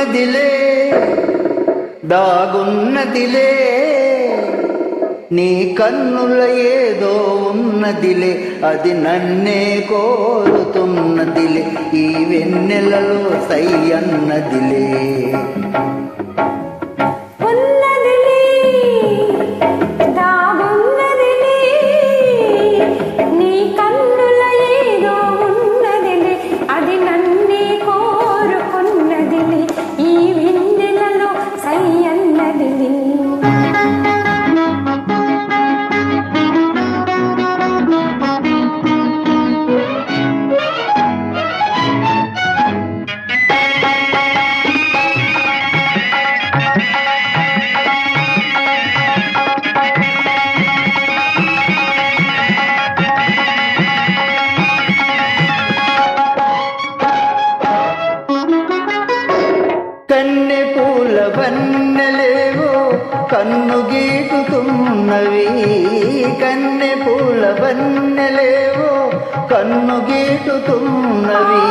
ఉన్నదిలే దాగున్నదిలే నీ కన్నుల ఏదో ఉన్నదిలే అది నన్నే కోరుతున్నదిలే ఈ వెన్నెలలో సై అన్నదిలే కన్నె పూల వన్నెలేవో కన్ను గీటుతున్నవి కన్నె పూల వన్నెలేవో కన్ను గీటుతున్నవి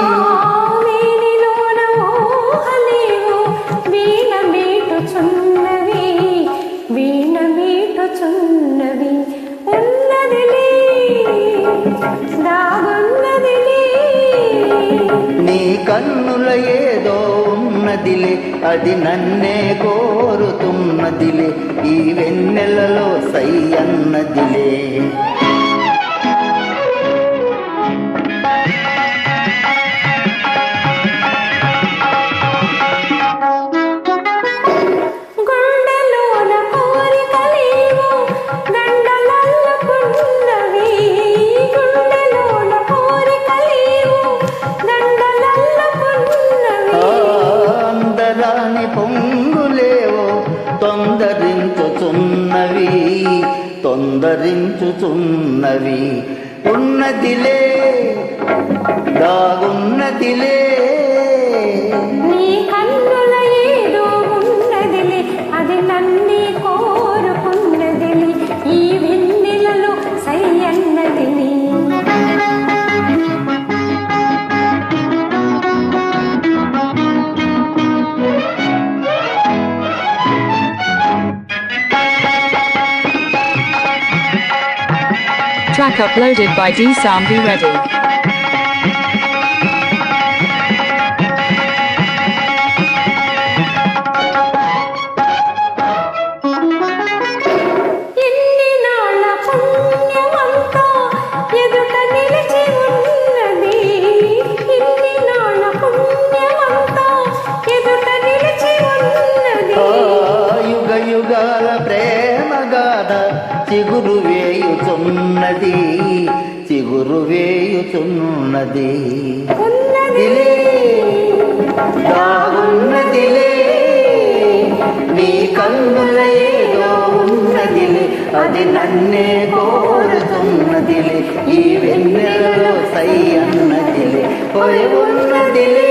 నీ కన్నుల ఏదో ఉన్నదిలే అది నన్నే కోరుతున్నదిలే ఈ వెన్నెలలో సై అన్నదిలే పొంగులేవో తొందరించుచున్నవి ఉన్నదిలే దాగున్నదిలే నీ కన్నుల ఏదో ఉన్నదిలే అది నన్నే కోరుకున్నదిలే ఈ వెన్నెలలో సై అన్నదిలే Track uploaded by D Sound Be Ready. యుగాల ప్రేమ గాథ చిగురు వేయుచున్నది దాగున్నదిలే నీ కన్నుల ఏదో ఉన్నదిలే అది నన్నే కోరుతున్నదిలే ఈ వెన్నెలలో సై అన్నదిలే పోయి ఉన్నదిలే